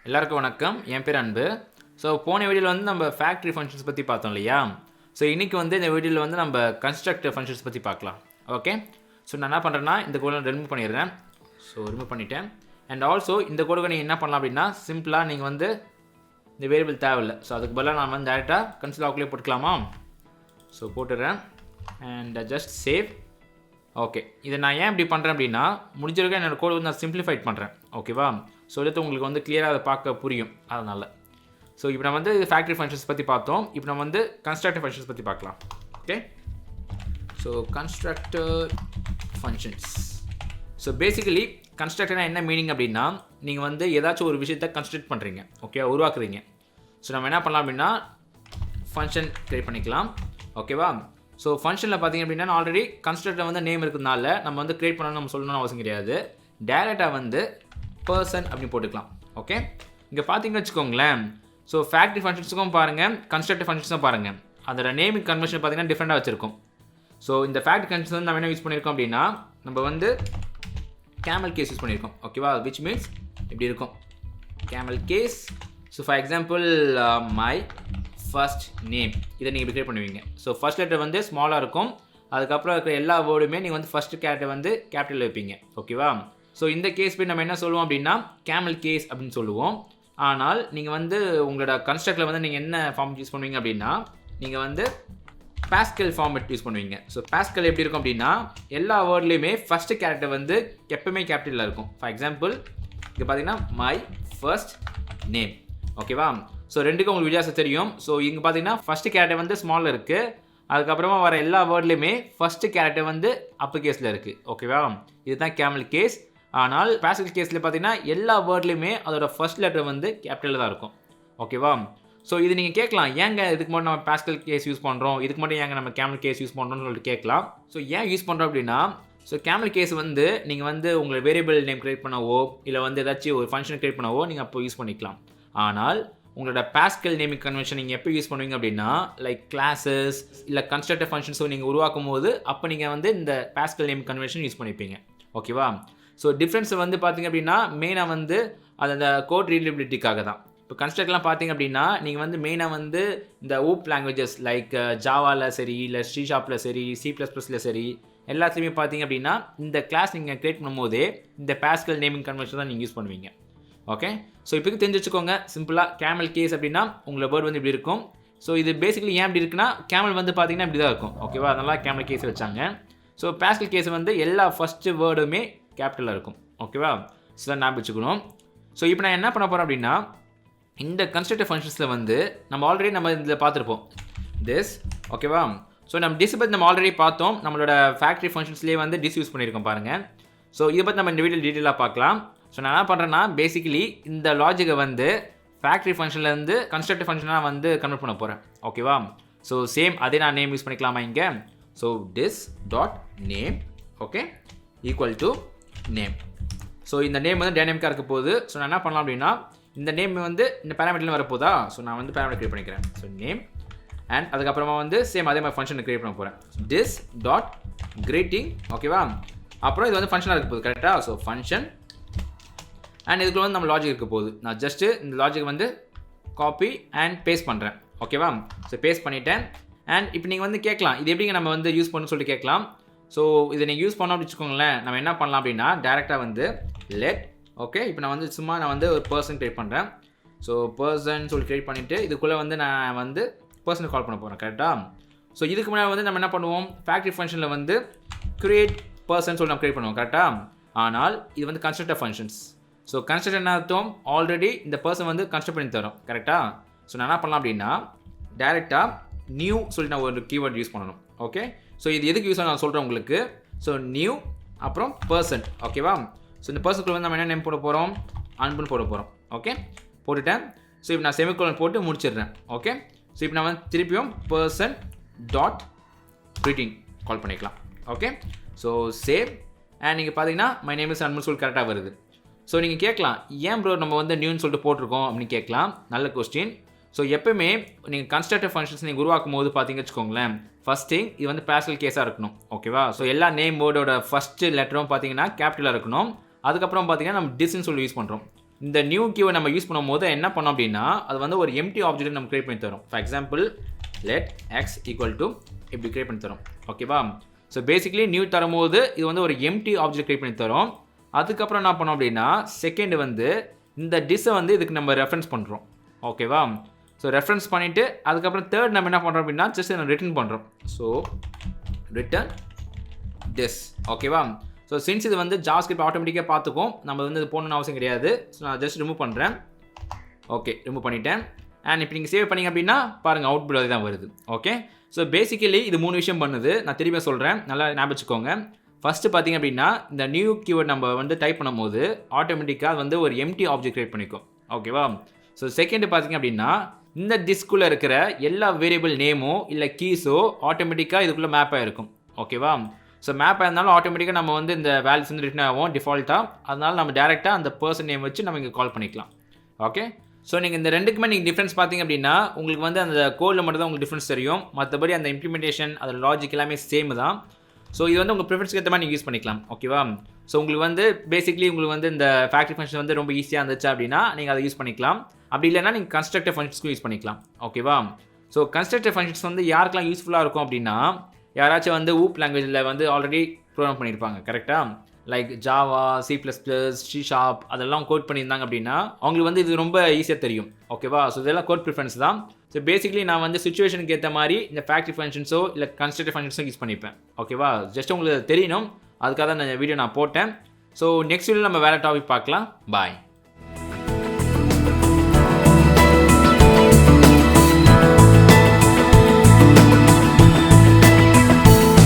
எல்லாருக்கும் வணக்கம். என் பேர் அன்பு. ஸோ போன வீடியோவில் வந்து நம்ம ஃபேக்ட்ரி ஃபங்க்ஷன்ஸ் பற்றி பார்த்தோம் இல்லையா? ஸோ இன்றைக்கி வந்து இந்த வீடியோவில் வந்து நம்ம கன்ஸ்ட்ரக்டர் ஃபங்க்ஷன்ஸ் பற்றி பார்க்கலாம். ஓகே, ஸோ நான் என்ன பண்ணுறேன்னா இந்த கோடை ரிமூவ் பண்ணிடுறேன். ஸோ ரிமூவ் பண்ணிட்டேன். அண்ட் ஆல்சோ இந்த கோடுக்கு நீங்கள் என்ன பண்ணலாம் அப்படின்னா, சிம்பிளாக நீங்கள் வந்து இந்த வேரியபிள் தேவையில்லை. ஸோ அதுக்கு பதிலாக நான் வந்து டேரெக்டாக கன்சில் ஆக்குலேயே போட்டுக்கலாமா? ஸோ போட்டுடுறேன் அண்ட் ஜஸ்ட் சேவ். ஓகே, இதை நான் ஏன் இப்படி பண்ணுறேன் அப்படின்னா, முடிஞ்சிருக்க என்னோடய கோடு வந்து நான் சிம்பிளிஃபைட் பண்ணுறேன். ஓகேவா? ஸோ எடுத்து உங்களுக்கு வந்து கிளியராக அதை பார்க்க புரியும் அதனால். ஸோ இப்போ நம்ம வந்து ஃபேக்ட்ரி ஃபங்க்ஷன்ஸ் பற்றி பார்த்தோம். இப்போ நம்ம வந்து கன்ஸ்ட்ரக்டர் ஃபங்க்ஷன்ஸ் பற்றி பார்க்கலாம். Okay, so constructor functions. So basically கன்ஸ்ட்ரக்டர்னா என்ன மீனிங் அப்படின்னா, நீங்கள் வந்து ஏதாச்சும் ஒரு விஷயத்தை கன்ஸ்ட்ரக்ட் பண்ணுறீங்க, ஓகே, உருவாக்குறீங்க. ஸோ நம்ம என்ன பண்ணலாம் அப்படின்னா ஃபங்க்ஷன் க்ரியேட் பண்ணிக்கலாம். ஓகேவா? ஸோ ஃபங்க்ஷனில் பார்த்தீங்க அப்படின்னா ஆல்ரெடி கன்ஸ்ட்ரக்டர் வந்து நேம் இருக்கிறதுனால நம்ம வந்து க்ரியேட் பண்ணணும்னு நம்ம சொல்லணும்னு அவசியம் கிடையாது. டேரெக்டாக வந்து பர்சன் அப்படின்னு போட்டுக்கலாம். ஓகே, இங்கே பார்த்தீங்கன்னு வச்சுக்கோங்களேன். ஸோ ஃபேக்ட்ரி ஃபங்க்ஷன்ஸுக்கும் பாருங்கள், கன்ஸ்ட்ரக்டர் ஃபங்க்ஷன்ஸும் பாருங்கள், அதோட நேமிங் கன்வென்ஷன் பார்த்தீங்கன்னா டிஃப்ரெண்ட்டாக வச்சுருக்கோம். ஸோ இந்த ஃபேக்ட்ரி ஃபங்க்ஷன்ஸ் வந்து நம்ம என்ன யூஸ் பண்ணியிருக்கோம் அப்படின்னா, நம்ம வந்து Camelcase யூஸ் பண்ணியிருக்கோம். ஓகேவா? விச் மீன்ஸ் இப்படி இருக்கும் Camelcase. So for example my first name, இதை நீங்கள் க்ரியேட் பண்ணுவீங்க. ஸோ ஃபர்ஸ்ட் லெட்டர் வந்து ஸ்மாலாக இருக்கும், அதுக்கப்புறம் இருக்கிற எல்லா வேர்டுமே நீங்கள் வந்து ஃபஸ்ட்டு கேரக்டர் வந்து கேபிட்டல் வைப்பீங்க. ஓகேவா? ஸோ இந்த கேஸ் போய் நம்ம என்ன சொல்லுவோம் அப்படின்னா Camelcase அப்படின்னு சொல்லுவோம். ஆனால் நீங்கள் வந்து உங்களோட கன்ஸ்ட்ரக்டில் வந்து நீங்கள் என்ன ஃபார்ம் யூஸ் பண்ணுவீங்க அப்படின்னா, நீங்கள் வந்து Pascal ஃபார்மேட் யூஸ் பண்ணுவீங்க. ஸோ Pascal எப்படி இருக்கும் அப்படின்னா, எல்லா வேர்ட்லேயுமே ஃபஸ்ட்டு கேரக்டர் வந்து எப்பவுமே கேபிட்டலில் இருக்கும். ஃபார் எக்ஸாம்பிள் இங்கே பார்த்தீங்கன்னா மை ஃபர்ஸ்ட் நேம். ஓகேவா? ஸோ ரெண்டுக்கும் உங்களுக்கு வித்தியாசம் தெரியும். ஸோ இங்கே பார்த்தீங்கன்னா ஃபஸ்ட்டு கேரக்டர் வந்து ஸ்மாலில் இருக்குது, அதுக்கப்புறமா வர எல்லா வேர்ட்லேயுமே ஃபஸ்ட்டு கேரக்டர் வந்து அப்பர் கேஸில் இருக்குது. ஓகேவா? இதுதான் Camelcase. ஆனால் Pascalcaseல பார்த்தீங்கன்னா எல்லா வேர்ட்லேயுமே அதோட ஃபர்ஸ்ட் லெட்டர் வந்து கேபிட்டலில் தான் இருக்கும். ஓகேவா? ஸோ இது நீங்கள் கேட்கலாம், ஏங்க இதுக்கு மட்டும் நம்ம Pascalcase யூஸ் பண்ணுறோம், இதுக்கு மட்டும் ஏங்க நம்ம Camelcase யூஸ் பண்ணுறோம்னு சொல்லிட்டு கேட்கலாம். ஸோ ஏன் யூஸ் பண்ணுறோம் அப்படின்னா, ஸோ Camelcase வந்து நீங்கள் வந்து உங்களை வேரியபிள் நேம் க்ரியேட் பண்ணவோ இல்லை வந்து ஏதாச்சும் ஒரு ஃபங்க்ஷன் க்ரியேட் பண்ணவோ நீங்கள் அப்போ யூஸ் பண்ணிக்கலாம். ஆனால் உங்களோட Pascal நேமிங் கன்வென்ஷன் நீங்கள் எப்போ யூஸ் பண்ணுவீங்க அப்படின்னா, லைக் கிளாஸஸ் இல்லை கன்ஸ்ட்ரக்டர் ஃபங்க்ஷன்ஸோ நீங்கள் உருவாக்கும் போது அப்போ நீங்கள் வந்து இந்த Pascal நேமிங் கன்வென்ஷன் யூஸ் பண்ணிப்பீங்க. ஓகேவா? ஸோ டிஃப்ரென்ஸ் வந்து பார்த்தீங்க அப்படின்னா மெயினாக வந்து அது அந்த கோட் ரீடபிலிட்டிக்காக தான். இப்போ கன்ஸ்ட்ரக்ட்லாம் பார்த்தீங்க அப்படின்னா நீங்கள் வந்து மெயினாக வந்து இந்த ஊப் லாங்குவேஜஸ் லைக் ஜாவாவில் சரி, இல்லை C#ல் சரி, C++ல சரி, எல்லாத்துலேயுமே பார்த்தீங்க அப்படின்னா இந்த கிளாஸ் நீங்கள் க்ரியேட் பண்ணும்போதே இந்த Pascal நேமிங் கன்வென்ஷன் தான் நீங்கள் யூஸ் பண்ணுவீங்க. ஓகே, ஸோ இப்போக்கு தெரிஞ்சு வச்சுக்கோங்க. சிம்பிளாக Camelcase அப்படின்னா உங்களோட வேர்டு வந்து இப்படி இருக்கும். ஸோ இது பேசிக்கலி ஏன் இப்படி இருக்குன்னா, கேமல் வந்து பார்த்தீங்கன்னா இப்படி தான் இருக்கும். ஓகேவா? அதனால் Camelcase வச்சாங்க. ஸோ Pascalcase வந்து எல்லா ஃபஸ்ட்டு வேர்டுமே கேபிட்டலில் இருக்கும். ஓகேவா? ஸோ தான் ஞாபகம் வச்சுக்கணும். ஸோ இப்போ நான் என்ன பண்ண போகிறேன் அப்படின்னா, இந்த கன்ஸ்ட்ரக்டர் ஃபங்க்ஷன்ஸில் வந்து நம்ம ஆல்ரெடி நம்ம இதில் பார்த்துருப்போம் திஸ். ஓகேவா? ஸோ நம்ம டிஸ் பற்றி நம்ம ஆல்ரெடி பார்த்தோம். நம்மளோட ஃபேக்ட்ரி ஃபங்க்ஷன்ஸ்லேயே வந்து டிஸ் யூஸ் பண்ணியிருக்கோம் பாருங்கள். ஸோ இதை பற்றி நம்ம இந்த வீடியோ டீட்டெயிலாக பார்க்கலாம். ஸோ நான் என்ன பண்ணுறேன்னா, பேசிக்கலி இந்த லாஜிக்கை வந்து ஃபேக்ட்ரி ஃபங்க்ஷன்லேருந்து கன்ஸ்ட்ரக்டர் ஃபங்க்ஷனாக வந்து கன்வெர்ட் பண்ண போகிறேன். ஓகேவா? ஸோ சேம் அதே நான் நேம் யூஸ் பண்ணிக்கலாமா இங்கே? So this dot name, okay, equal to name. ஸோ இந்த நேம் வந்து டைனமிக்காக இருக்க போகுது. ஸோ நான் என்ன பண்ணலாம் அப்படின்னா, இந்த நேம் வந்து இந்த பேராமீட்டரில் வரப்போதா? ஸோ நான் வந்து பேராமீட்டர் க்ரியேட் பண்ணிக்கிறேன். ஸோ நேம் அண்ட் அதுக்கப்புறமா வந்து சேம் அதே மாதிரி ஃபங்க்ஷன் க்ரியேட் பண்ண போகிறேன். டிஸ் டாட் கிரீட்டிங். ஓகேவா? அப்புறம் இது வந்து ஃபங்க்ஷனாக இருக்க போகுது. கரெக்டாக? ஸோ ஃபங்க்ஷன் அண்ட் இதுக்குள்ள வந்து நம்ம லாஜிக் இருக்க போகுது. நான் ஜஸ்ட்டு இந்த லாஜிக் வந்து காப்பி அண்ட் பேஸ்ட் பண்ணுறேன். ஓகேவா? ஸோ பேஸ்ட் பண்ணிட்டேன். அண்ட் இப்போ நீங்கள் வந்து கேட்கலாம், இது எப்படிங்க நம்ம வந்து யூஸ் பண்ணணும்னு சொல்லிட்டு கேட்கலாம். ஸோ இதை நீங்கள் யூஸ் பண்ணோம் அப்படின்னு வச்சுக்கோங்களேன், நம்ம என்ன பண்ணலாம் அப்படின்னா டேரெக்டாக வந்து லெட். ஓகே, இப்போ நான் வந்து சும்மா நான் வந்து ஒரு பர்சன் க்ரியேட் பண்ணுறேன். ஸோ பர்சன் சொல்லி க்ரியேட் பண்ணிவிட்டு இதுக்குள்ளே வந்து நான் வந்து பர்சனை கால் பண்ண போகிறேன். கரெக்டாக? ஸோ இதுக்கு முன்னாடி வந்து நம்ம என்ன பண்ணுவோம், ஃபேக்ட்ரி ஃபங்க்ஷனில் வந்து க்ரியேட் பர்சன் சொல்லி நம்ம க்ரியேட் பண்ணுவோம். கரெக்டாக? ஆனால் இது வந்து கன்ஸ்ட்ரக்டர் ஃபங்க்ஷன்ஸ். ஸோ கன்ஸ்ட்ரக்டர் என்ன அர்த்தம், ஆல்ரெடி இந்த பர்சன் வந்து கன்ஸ்ட்ரக்ட் பண்ணி தரோம். கரெக்டாக? ஸோ நான் என்ன பண்ணலாம் அப்படின்னா டேரெக்டாக நியூ சொல்லி நான் ஒரு கீவேர்ட் யூஸ் பண்ணணும். ஓகே, ஸோ இது எதுக்கு யூஸ் ஆகும் நான் சொல்கிறேன் உங்களுக்கு. ஸோ நியூ அப்புறம் பர்சன். ஓகேவா? ஸோ இந்த பர்சனுக்குள்ள வந்து நம்ம என்ன நேம் போட போகிறோம், அன்புன்னு போட போகிறோம். ஓகே, போட்டுட்டேன். ஸோ இப்போ நான் செமிகோலன் போட்டு முடிச்சிடுறேன். ஓகே, ஸோ இப்போ நான் வந்து திருப்பியும் பர்சன் டாட் க்ரீட்டிங் கால் பண்ணிக்கலாம். ஓகே, ஸோ சேவ் அண்ட் நீங்கள் பார்த்தீங்கன்னா மை நேம் இஸ் அன்புன்னு சொல்லி கரெக்டாக வருது. ஸோ நீங்கள் கேட்கலாம், ஏன் ப்ரோ நம்ம வந்து நியூன்னு சொல்லிட்டு போட்டிருக்கோம் அப்படின்னு கேட்கலாம். நல்ல கொஸ்டின். ஸோ எப்பவுமே நீங்கள் கன்ஸ்ட்ரக்டர் ஃபங்க்ஷன்ஸ் நீங்கள் உருவாக்கும் போது பார்த்தீங்க வச்சுக்கோங்களேன், ஃபஸ்ட் திங் இது வந்து Pascalcaseஆக இருக்கணும். ஓகேவா? ஸோ எல்லா நேம் வேர்டோட ஃபஸ்ட்டு லெட்டரும் பார்த்தீங்கன்னா கேபிட்டலாக இருக்கணும். அதுக்கப்புறம் பார்த்தீங்கன்னா நம்ம டிஸ்ன்னு சொல்லி யூஸ் பண்ணுறோம். இந்த நியூ கீவை நம்ம யூஸ் பண்ணும்போது என்ன பண்ணோம் அப்படின்னா அது வந்து ஒரு எம்டி ஆப்ஜெக்ட் நம்ம கிரியேட் பண்ணி தரும். For example let X equal to இப்படி கிரியேட் பண்ணி தரும். ஓகேவா? ஸோ பேசிக்கலி நியூ தரும்போது இது வந்து ஒரு எம்டி ஆப்ஜெக்ட் கிரியேட் பண்ணி தரும். அதுக்கப்புறம் என்ன பண்ணோம் அப்படின்னா செகண்ட் வந்து இந்த டிஸ்ஸை வந்து இதுக்கு நம்ம ரெஃபரன்ஸ் பண்ணுறோம். ஓகேவா? ஸோ ரெஃபரன்ஸ் பண்ணிவிட்டு அதுக்கப்புறம் தேர்ட் நம்ம என்ன பண்ணுறோம் அப்படின்னா ஜஸ்ட் நம்ம ரிட்டர்ன் பண்ணுறோம். So return this. ஓகேவா? ஸோ சின்ஸ் இது வந்து JavaScript ஆட்டோமேட்டிக்காக பார்த்துக்கும், நம்ம வந்து இது போடணும்னு அவசியம் கிடையாது. ஸோ நான் ஜஸ்ட் ரிமூவ் பண்ணுறேன். ஓகே, ரிமூவ் பண்ணிட்டேன். அண்ட் இப்போ நீங்கள் சேவ் பண்ணிங்க அப்படின்னா பாருங்கள் அவுட்புட் அது தான் வருது. ஓகே, ஸோ பேசிக்கலி இது 3 விஷயம் பண்ணுது. நான் திரும்ப சொல்கிறேன், நல்லா ஞாபகம் வச்சுக்கோங்க. ஃபஸ்ட்டு பார்த்தீங்க அப்படின்னா இந்த நியூ கீவேர்ட் நம்ம வந்து டைப் பண்ணும்போது ஆட்டோமேட்டிக்காக அது வந்து ஒரு எம்டி ஆப்ஜெக்ட் கிரியேட் பண்ணிக்கும். ஓகேவா? ஸோ செகண்ட் பார்த்தீங்க அப்படின்னா இந்த டிஸ்குள்ளே இருக்கிற எல்லா வேரியபிள் நேமோ இல்லை கீஸோ ஆட்டோமேட்டிக்காக இதுக்குள்ளே மேப் ஆகிருக்கும். ஓகேவா? ஸோ மேப் ஆயிருந்தாலும் ஆட்டோமேட்டிக்காக நம்ம வந்து இந்த வேல்யூஸ் வந்து ரிட்டன் ஆகும் டிஃபால்ட்டாக. அதனால நம்ம டேரெக்டாக அந்த பர்சன் நேம் வச்சு நம்ம இங்கே கால் பண்ணிக்கலாம். ஓகே, ஸோ நீங்கள் இந்த ரெண்டுக்குமே நீங்கள் டிஃப்ரென்ஸ் பார்த்தீங்க அப்படின்னா உங்களுக்கு வந்து அந்த கோடில் மட்டும் தான் உங்களுக்கு டிஃப்ரென்ஸ் தெரியும். மற்றபடி அந்த இம்ப்ளிமெண்டேஷன் அதோட லாஜிக் எல்லாமே சேம் தான். ஸோ இது வந்து உங்கள் ப்ரிஃபரன்ஸ்க்கு ஏற்ற மாதிரி நீங்கள் யூஸ் பண்ணிக்கலாம். ஓகேவா? ஸோ உங்களுக்கு வந்து பேசிக்லி உங்களுக்கு வந்து இந்த ஃபேக்டரி ஃபங்க்ஷன் வந்து ரொம்ப ஈஸியாக இருந்துச்சு அப்படின்னா நீங்கள் அதை யூஸ் பண்ணிக்கலாம். அப்படி இல்லைன்னா நீங்கள் கன்ஸ்ட்ரக்டிவ் ஃபங்க்ஷன்ஸ்க்கும் யூஸ் பண்ணிக்கலாம். ஓகேவா? ஸோ கன்ஸ்ட்ரக்டிவ் ஃபங்க்ஷன்ஸ் வந்து யாருக்கெல்லாம் யூஸ்ஃபுல்லாக இருக்கும் அப்படின்னா யாராச்சும் வந்து ஊப் லாங்குவேஜில் வந்து ஆல்ரெடி ப்ரோக்ராம் பண்ணியிருப்பாங்க. கரெக்டாக? லைக் ஜாவா, C++, C# அதெல்லாம் கோட் பண்ணியிருந்தாங்க அப்படின்னா அவங்களுக்கு வந்து இது ரொம்ப ஈஸியாக தெரியும். ஓகேவா? ஸோ இதெல்லாம் கோட் ப்ரிஃபரன்ஸ் தான். ஸோ பேசிக்கலி நான் வந்து சிச்சுவேஷனுக்கு ஏற்ற மாதிரி இந்த ஃபேக்டரி ஃபங்க்ஷன்ஸோ இல்லை கன்ஸ்ட்ரக்டிவ் ஃபங்க்ஷன்ஸோ யூஸ் பண்ணிப்பேன். ஓகேவா? ஜஸ்ட் உங்களுக்கு தெரியணும், அதுக்காக தான் இந்த வீடியோ நான் போட்டேன். ஸோ நெக்ஸ்ட் வீடியோ நம்ம வேறு டாபிக் பார்க்கலாம். பாய்.